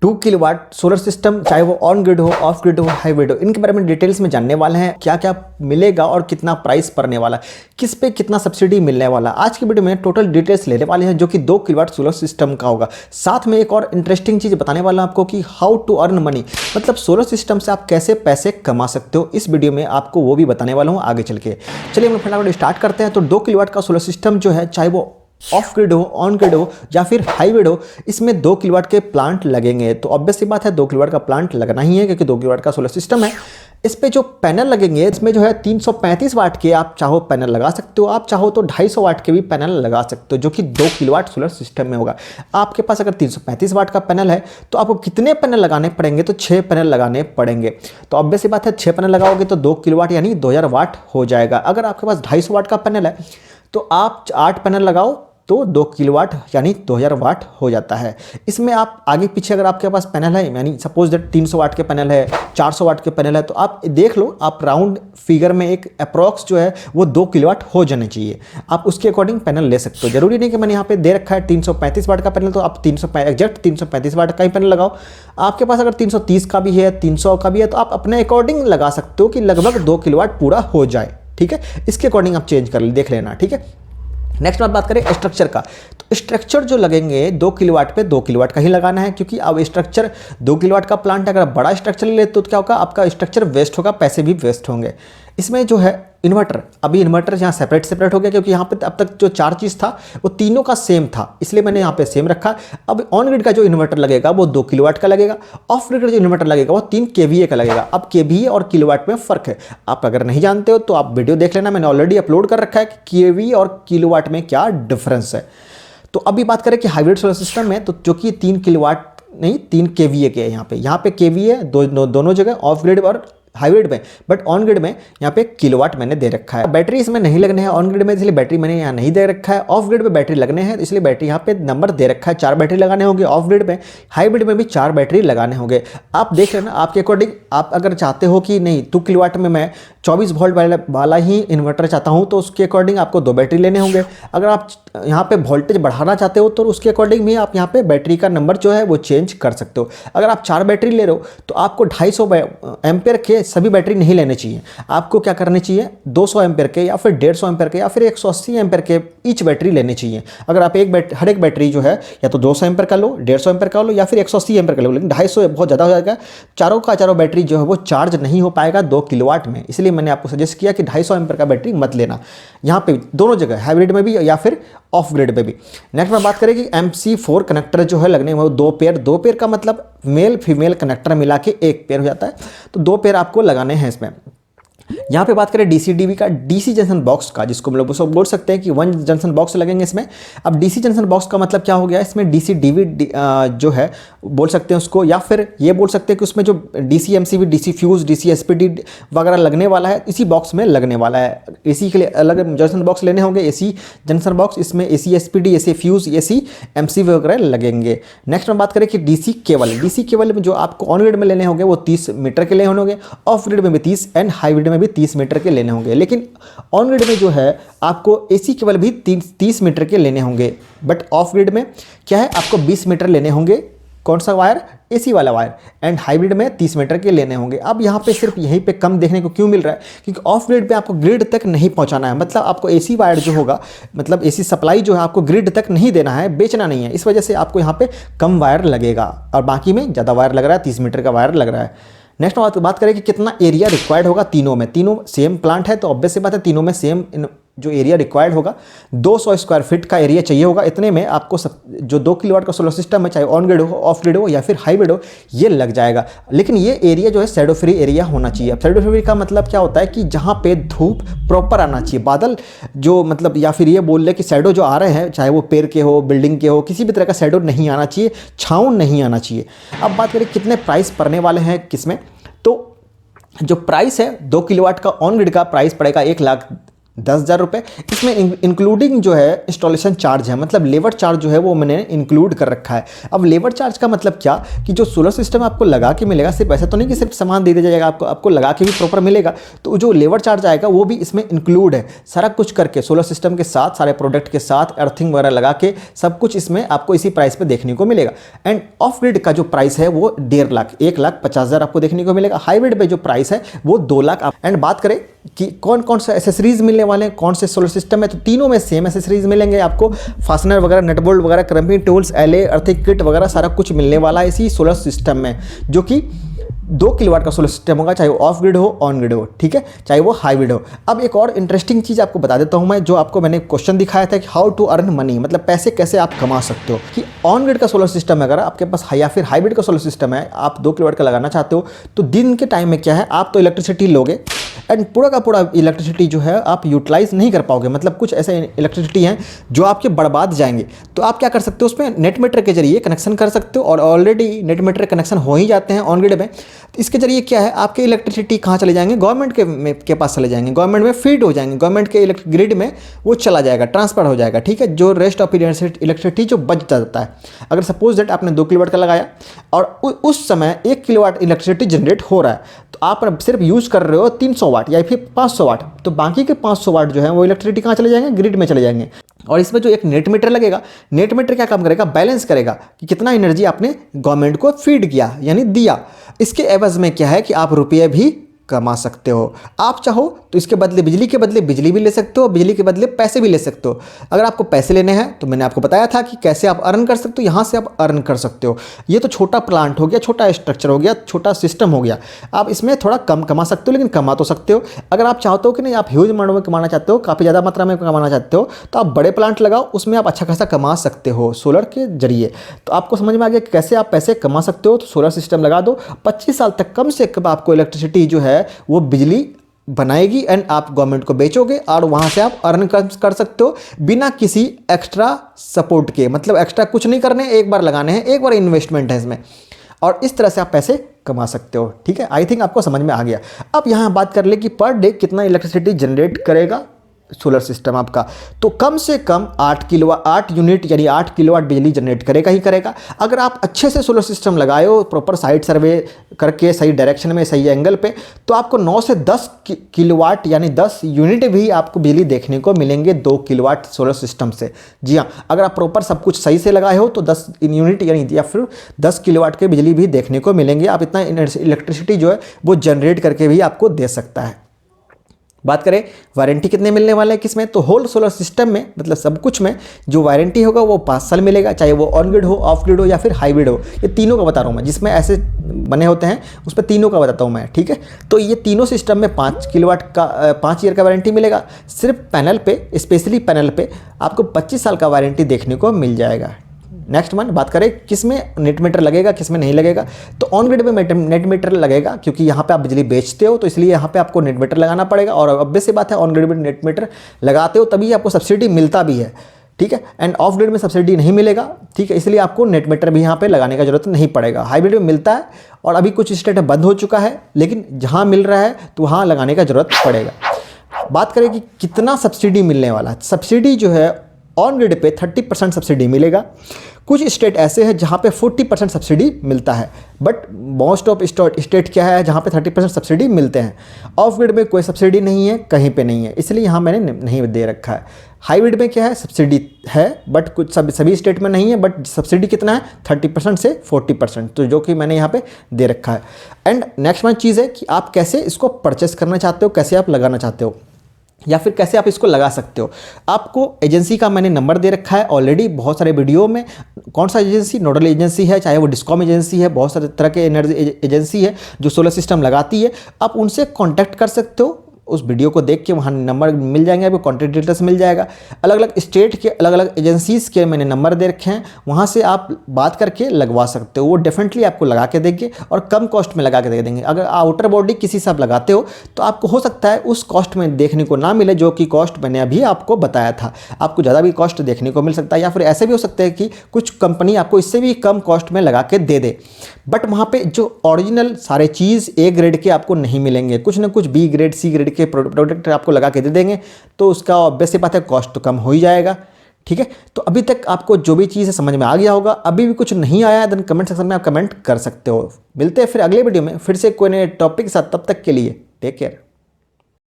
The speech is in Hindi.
2 किलोवाट सोलर सिस्टम, चाहे वो ऑन ग्रिड हो, ऑफ ग्रिड हो, हाइब्रिड हो, इनके बारे में डिटेल्स में जानने वाले हैं। क्या क्या मिलेगा और कितना प्राइस पड़ने वाला है, किस पे कितना सब्सिडी मिलने वाला है। आज की वीडियो में टोटल डिटेल्स लेने वाले हैं जो कि 2 किलोवाट सोलर सिस्टम का होगा। साथ में एक और इंटरेस्टिंग चीज़ बताने वाला हूं आपको कि हाउ टू अर्न मनी, मतलब सोलर सिस्टम से आप कैसे पैसे कमा सकते हो। इस वीडियो में आपको वो भी बताने वाला हूँ आगे चल के। चलिए हम फटाफट स्टार्ट करते हैं। तो 2 किलोवाट का सोलर सिस्टम जो है, चाहे वो ऑफ ग्रिड हो, ऑन ग्रिड हो या फिर हाइब्रिड हो, इसमें 2 किलोवाट के प्लांट लगेंगे। तो ऑब्वियस सी बात है 2 किलोवाट का प्लांट लगना ही है क्योंकि 2 किलोवाट का सोलर सिस्टम है। इस पे जो पैनल लगेंगे, इसमें जो है 335 वाट के आप चाहो पैनल लगा सकते हो, आप चाहो तो 250 वाट के भी पैनल लगा सकते हो, जो कि 2 किलोवाट सोलर सिस्टम में होगा। आपके पास अगर 335 वाट का पैनल है तो आपको कितने पैनल लगाने पड़ेंगे, तो 6 पैनल लगाने पड़ेंगे। तो ऑब्वियस सी बात है 6 पैनल लगाओगे तो 2 किलोवाट यानी 2000 वाट हो जाएगा। अगर आपके पास 250 वाट का पैनल है तो आप 8 पैनल लगाओ तो 2 किलोवाट यानी 2000 वाट हो जाता है। इसमें आप आगे पीछे अगर आपके पास पैनल है, यानी सपोज दैट 300 वाट के पैनल है, 400 वाट के पैनल है, तो आप देख लो, आप राउंड फिगर में एक अप्रॉक्स जो है वो 2 किलोवाट हो जाने चाहिए। आप उसके अकॉर्डिंग पैनल ले सकते हो। जरूरी नहीं कि मैंने यहाँ पे दे रखा है 335 वाट का पैनल तो आप एग्जैक्ट 335 वाट का ही पैनल लगाओ। आपके पास अगर 330 का भी है, 300 का भी है, तो आप अपने अकॉर्डिंग लगा सकते हो कि लगभग 2 किलोवाट पूरा हो जाए। ठीक है, इसके अकॉर्डिंग आप चेंज कर देख लेना। ठीक है, नेक्स्ट बात करें स्ट्रक्चर का। तो स्ट्रक्चर जो लगेंगे 2 किलोवाट पे 2 किलोवाट का ही लगाना है, क्योंकि अब स्ट्रक्चर 2 किलोवाट का प्लांट अगर बड़ा स्ट्रक्चर ले तो क्या होगा, आपका स्ट्रक्चर वेस्ट होगा, पैसे भी वेस्ट होंगे। इसमें जो है इन्वर्टर, अभी इन्वर्टर यहाँ सेपरेट हो गया क्योंकि यहाँ पे अब तक जो 4 चीज़ था वो तीनों का सेम था, इसलिए मैंने यहाँ पे सेम रखा। अब ऑन ग्रिड का जो इन्वर्टर लगेगा वो 2 किलोवाट का लगेगा, ऑफ ग्रिड का जो इन्वर्टर लगेगा वो 3 केवीए का लगेगा। अब केवीए और किलोवाट में फ़र्क है, आप अगर नहीं जानते हो तो आप वीडियो देख लेना, मैंने ऑलरेडी अपलोड कर रखा है कि केवीए और किलोवाट में क्या डिफरेंस है। तो अभी बात करें कि हाइब्रिड सोलर सिस्टम में, तो जो कि 3 किलोवाट नहीं 3 केवीए के है। यहाँ पे केवीए दोनों जगह, ऑफ ग्रिड और हाइब्रिड में, बट ऑन ग्रिड में यहाँ पे किलोवाट मैंने दे रखा है। बैटरी इसमें नहीं लगने हैं ऑन ग्रिड में, इसलिए बैटरी मैंने यहाँ नहीं दे रखा है। ऑफ ग्रिड में बैटरी लगने हैं, इसलिए बैटरी यहाँ पे नंबर दे रखा है। 4 बैटरी लगाने होंगे ऑफ ग्रिड में, हाइब्रिड में भी 4 बैटरी लगाने होंगे। आप देख लेना आपके अकॉर्डिंग। आप अगर चाहते हो कि नहीं 2 किलोवाट में मैं 24 वोल्ट वाला ही इन्वर्टर चाहता हूँ तो उसके अकॉर्डिंग आपको 2 बैटरी लेने होंगे। अगर आप यहाँ पे वोल्टेज बढ़ाना चाहते हो तो उसके अकॉर्डिंग भी आप यहाँ पे बैटरी का नंबर जो है वो चेंज कर सकते हो। अगर आप 4 बैटरी ले रहे हो तो आपको 250 एम्पेयर के सभी बैटरी नहीं लेने चाहिए। आपको क्या करने चाहिए, 200 एम्पेयर के या फिर 150 एम्पेयर के या फिर 180 एम्पेयर के ईच बैटरी लेने चाहिए। अगर आप हर एक बैटरी जो है या तो 200 एम्पेयर का लो, 150 एम्पेयर का लो या फिर 180 एम्पेयर का लो, लेकिन 250 बहुत ज़्यादा हो जाएगा। चारों का चारों बैटरी जो है वो चार्ज नहीं हो पाएगा 2 किलोवाट में, इसलिए मैंने आपको सजेस्ट किया कि 250 एम्पेयर का बैटरी मत लेना। यहाँ पे दोनों जगह हाइब्रिड में भी या फिर ऑफ ग्रिड में भी। नेक्स्ट में बात करें कि MC4 कनेक्टर जो है लगने में 2 पेयर का मतलब मेल फीमेल कनेक्टर मिला के 1 पेयर हो जाता है, तो 2 पेयर आपको लगाने हैं इसमें। यहाँ पे बात करें DC DB का, DC जंक्शन बॉक्स का, जिसको हम लोग बोल सकते हैं कि 1 जंक्शन बॉक्स लगेंगे इसमें। अब DC जंक्शन बॉक्स का मतलब क्या हो गया, इसमें DC DB जो है बोल सकते हैं उसको, या फिर ये बोल सकते हैं कि उसमें जो DC MCB, DC fuse, DC SPD वगैरह लगने वाला है इसी बॉक्स में लगने वाला है। AC के लिए अलग जंक्शन बॉक्स लेने होंगे, AC जंक्शन बॉक्स, इसमें AC SPD, AC fuse, AC MCB वगैरह लगेंगे। नेक्स्ट में बात करें कि DC केबल में जो आपको ऑन ग्रिड में लेने होंगे वो 30 मीटर के लेने होंगे, ऑफ ग्रिड में भी 30 एंड हाइब्रिड में भी 30 मीटर के लेने होंगे। लेकिन ऑन ग्रिड में जो है आपको AC केबल भी 30 मीटर के लेने होंगे, बट ऑफ ग्रिड में क्या है, आपको 20 मीटर लेने होंगे। कौन सा वायर, AC वाला वायर, एंड हाइब्रिड में 30 मीटर के लेने होंगे। अब यहाँ पे सिर्फ यहीं पे कम देखने को क्यों मिल रहा है, क्योंकि ऑफ ग्रिड पे आपको ग्रिड तक नहीं पहुँचाना है, मतलब आपको AC वायर जो होगा, मतलब AC सप्लाई जो है आपको ग्रिड तक नहीं देना है, बेचना नहीं है, इस वजह से आपको यहाँ पे कम वायर लगेगा और बाकी में ज़्यादा वायर लग रहा है, 30 मीटर का वायर लग रहा है। नेक्स्ट बात करें कि कितना एरिया रिक्वायर्ड होगा तीनों में। तीनों सेम प्लांट है तो ऑब्वियस सी बात है तीनों में सेम जो एरिया रिक्वायर्ड होगा 200 स्क्वायर फीट का एरिया चाहिए होगा। इतने में आपको जो 2 किलोवाट का सोलर सिस्टम है, चाहे ऑन ग्रिड हो, ऑफ ग्रिड हो या फिर हाइब्रिड हो, ये लग जाएगा। लेकिन ये एरिया जो है शैडो फ्री एरिया होना चाहिए। अब शैडो फ्री का मतलब क्या होता है कि जहाँ पे धूप प्रॉपर आना चाहिए, बादल जो मतलब, या फिर ये बोल ले कि शैडो जो आ रहे हैं, चाहे वो पेड़ के हो, बिल्डिंग के हो, किसी भी तरह का शैडो नहीं आना चाहिए, छाँव नहीं आना चाहिए। अब बात करें कितने प्राइस पड़ने वाले हैं किसमें, तो जो प्राइस है 2 किलोवाट का ऑन ग्रिड का प्राइस पड़ेगा 10,000 रुपये। इसमें इंक्लूडिंग जो है इंस्टॉलेशन चार्ज है, मतलब लेबर चार्ज जो है वो मैंने इंक्लूड कर रखा है। अब लेबर चार्ज का मतलब क्या कि जो सोलर सिस्टम आपको लगा के मिलेगा, सिर्फ ऐसा तो नहीं कि सिर्फ सामान दे दिया जाएगा, आपको लगा के भी प्रॉपर मिलेगा, तो जो लेबर चार्ज आएगा वो भी इसमें इंक्लूड है। सारा कुछ करके सोलर सिस्टम के साथ, सारे प्रोडक्ट के साथ, अर्थिंग वगैरह लगा के सब कुछ इसमें आपको इसी प्राइस पे देखने को मिलेगा। एंड ऑफ ग्रिड का जो प्राइस है वो 1.5 लाख, 1,50,000 आपको देखने को मिलेगा। हाइब्रिड पे जो प्राइस है वो 2 लाख। एंड बात करें कि कौन कौन से एसेसरीज मिलने वाले हैं, कौन से सोलर सिस्टम है, तो तीनों में सेम एसेसरीज मिलेंगे आपको। फास्टनर वगैरह, नट बोल्ट वगैरह, krumping tools, LA, earthing kit वगैरह सारा कुछ मिलने वाला है इसी सोलर सिस्टम में, जो कि 2 किलोवाट का सोलर सिस्टम होगा, चाहे वो ऑफ ग्रिड हो, ऑन ग्रिड हो, ठीक है, चाहे वो हाइब्रिड हो। अब एक और इंटरेस्टिंग चीज़ आपको बता देता हूं मैं, जो आपको मैंने क्वेश्चन दिखाया था कि हाउ टू अर्न मनी, मतलब पैसे कैसे आप कमा सकते हो। कि ऑन ग्रिड का सोलर सिस्टम अगर आपके पास है या फिर हाइब्रिड का सोलर सिस्टम है, आप 2 किलोवाट का लगाना चाहते हो, तो दिन के टाइम में क्या है, आप तो इलेक्ट्रिसिटी लोगे एंड पूरा का पूरा इलेक्ट्रिसिटी जो है आप यूटिलाइज नहीं कर पाओगे। मतलब कुछ ऐसे इलेक्ट्रिसिटी हैं जो आपके बर्बाद जाएंगे। तो आप क्या कर सकते हो, उसमें नेट मीटर के जरिए कनेक्शन कर सकते हो, और ऑलरेडी नेट मीटर कनेक्शन हो ही जाते हैं ऑन ग्रिड में। तो इसके जरिए क्या है, आपके इलेक्ट्रिसिटी कहाँ चले जाएंगे, गवर्नमेंट के पास चले जाएंगे, गवर्नमेंट में फीड हो जाएंगे, गवर्नमेंट के ग्रिड में वो चला जाएगा, ट्रांसफर हो जाएगा, ठीक है। जो रेस्ट ऑफ इलेक्ट्रिसिटी जो बच जाता है, अगर सपोज दैट आपने 2 किलोवाट का लगाया और उस समय 1 किलोवाट इलेक्ट्रिसिटी जनरेट हो रहा है, तो आप सिर्फ यूज़ कर रहे हो 300 वाट या फिर 500 वाट, तो बाकी के 500 वाट जो है वो इलेक्ट्रिसिटी कहाँ चले जाएंगे, ग्रिड में चले जाएंगे। और इसमें जो एक नेट मीटर लगेगा, नेट मीटर क्या काम करेगा, बैलेंस करेगा कि कितना एनर्जी आपने गवर्नमेंट को फीड किया यानी दिया। इसके एवज में क्या है कि आप रुपये भी कमा सकते हो। आप चाहो तो इसके बदले बिजली के बदले बिजली भी ले सकते हो, बिजली के बदले पैसे भी ले सकते हो। अगर आपको पैसे लेने हैं तो मैंने आपको बताया था कि कैसे आप अर्न कर सकते हो, यहाँ से आप अर्न कर सकते हो। ये तो छोटा प्लांट हो गया, छोटा स्ट्रक्चर हो गया, छोटा सिस्टम हो गया। आप इसमें थोड़ा कम कमा सकते हो, लेकिन कमा तो सकते हो। अगर आप चाहते हो कि नहीं आप ह्यूज अमाउंट में कमाना चाहते हो, काफ़ी ज़्यादा मात्रा में कमाना चाहते हो, तो आप बड़े प्लांट लगाओ, उसमें आप अच्छा खासा कमा सकते हो सोलर के जरिए। तो आपको समझ में आ गया कि कैसे आप पैसे कमा सकते हो। तो सोलर सिस्टम लगा दो, 25 साल तक कम से कम आपको इलेक्ट्रिसिटी जो है वो बिजली बनाएगी एंड आप गवर्नमेंट को बेचोगे और वहां से आप अर्न कर सकते हो बिना किसी एक्स्ट्रा सपोर्ट के। मतलब एक्स्ट्रा कुछ नहीं करने, एक बार लगाने हैं, एक बार इन्वेस्टमेंट है इसमें, और इस तरह से आप पैसे कमा सकते हो, ठीक है। आई थिंक आपको समझ में आ गया। अब यहाँ बात कर ले कि पर डे कितना इलेक्ट्रिसिटी जनरेट करेगा सोलर सिस्टम आपका, तो कम से कम 8 यूनिट यानी 8 किलोवाट बिजली जनरेट करेगा ही करेगा। अगर आप अच्छे से सोलर सिस्टम लगाए हो, प्रॉपर साइट सर्वे करके सही डायरेक्शन में, सही एंगल पे, तो आपको 9 से 10 किलोवाट यानी 10 यूनिट भी आपको बिजली देखने को मिलेंगे 2 किलोवाट सोलर सिस्टम से। जी हाँ, अगर आप प्रॉपर सब कुछ सही से लगाए हो तो 10 यूनिट यानी या फिर 10 किलोवाट के बिजली भी देखने को मिलेंगे। आप इतना इलेक्ट्रिसिटी जो है वो जनरेट करके भी आपको दे सकता है। बात करें वारंटी कितने मिलने वाले हैं किसमें, तो होल सोलर सिस्टम में मतलब सब कुछ में जो वारंटी होगा वो 5 साल मिलेगा, चाहे वो ऑन ग्रिड हो, ऑफ ग्रिड हो या फिर हाइब्रिड हो। ये तीनों का बता रहा हूँ मैं, जिसमें ऐसे बने होते हैं उस पर तीनों का बताता हूँ मैं, ठीक है। तो ये तीनों सिस्टम में 5 किलोवाट का 5 ईयर का वारंटी मिलेगा। सिर्फ पैनल पे, स्पेशली पैनल पे आपको 25 साल का वारंटी देखने को मिल जाएगा। नेक्स्ट वन बात करें किसमें नेट मीटर लगेगा, किसमें नहीं लगेगा, तो ऑन ग्रिड में नेट मीटर लगेगा, क्योंकि यहाँ पे आप बिजली बेचते हो तो इसलिए यहाँ पे आपको नेट मीटर लगाना पड़ेगा। और ऑब्वियस सी बात है ऑन ग्रिड में नेट मीटर लगाते हो तभी आपको सब्सिडी मिलता भी है, ठीक है। एंड ऑफ ग्रिड में सब्सिडी नहीं मिलेगा, ठीक है, इसलिए आपको नेट मीटर भी यहाँ पे लगाने का जरूरत नहीं पड़ेगा। हाइब्रिड में मिलता है और अभी कुछ स्टेट में बंद हो चुका है, लेकिन जहाँ मिल रहा है तो वहाँ लगाने का जरूरत पड़ेगा। बात करें कि कितना सब्सिडी मिलने वाला है, सब्सिडी जो है ऑन ग्रिड पे 30% सब्सिडी मिलेगा। कुछ स्टेट ऐसे हैं जहाँ पे 40% सब्सिडी मिलता है, बट मोस्ट ऑफ स्टेट क्या है जहाँ पे 30% सब्सिडी मिलते हैं। ऑफ ग्रिड में कोई सब्सिडी नहीं है, कहीं पे नहीं है, इसलिए यहाँ मैंने नहीं दे रखा है। हाइब्रिड में क्या है, सब्सिडी है बट कुछ सभी स्टेट में नहीं है, बट सब्सिडी कितना है 30% से 40%, तो जो कि मैंने यहाँ पे दे रखा है। एंड नेक्स्ट वन चीज़ है कि आप कैसे इसको परचेस करना चाहते हो, कैसे आप लगाना चाहते हो, या फिर कैसे आप इसको लगा सकते हो। आपको एजेंसी का मैंने नंबर दे रखा है ऑलरेडी बहुत सारे वीडियो में। कौन सा एजेंसी, नोडल एजेंसी है, चाहे वो डिस्कॉम एजेंसी है, बहुत सारे तरह के एनर्जी एजेंसी है जो सोलर सिस्टम लगाती है। आप उनसे कॉन्टैक्ट कर सकते हो, उस वीडियो को देख के वहाँ नंबर मिल जाएंगे, आपको कॉन्टैक्ट डिटेल्स मिल जाएगा। अलग अलग स्टेट के अलग अलग एजेंसीज़ के मैंने नंबर दे रखे हैं, वहाँ से आप बात करके लगवा सकते हो। वो डेफिनेटली आपको लगा के देंगे और कम कॉस्ट में लगा के दे देंगे। अगर आउटर बॉडी किसी से आप लगाते हो तो आपको हो सकता है उस कॉस्ट में देखने को ना मिले जो कि कॉस्ट मैंने अभी आपको बताया था, आपको ज़्यादा भी कॉस्ट देखने को मिल सकता है, या फिर ऐसे भी हो सकता है कि कुछ कंपनी आपको इससे भी कम कॉस्ट में लगा के दे दे। बट वहाँ पे जो ओरिजिनल सारे चीज़ ए ग्रेड के आपको नहीं मिलेंगे, कुछ ना कुछ बी ग्रेड सी ग्रेड के प्रोडक्ट आपको लगा के दे देंगे, तो उसका ऑब्वियस सी बात है कॉस्ट तो कम हो ही जाएगा। ठीक है, तो अभी तक आपको जो भी चीज़ है समझ में आ गया होगा। अभी भी कुछ नहीं आया देन कमेंट सेक्शन में आप कमेंट कर सकते हो। मिलते हैं फिर अगले वीडियो में फिर से कोई नए टॉपिक के साथ, तब तक के लिए टेक केयर।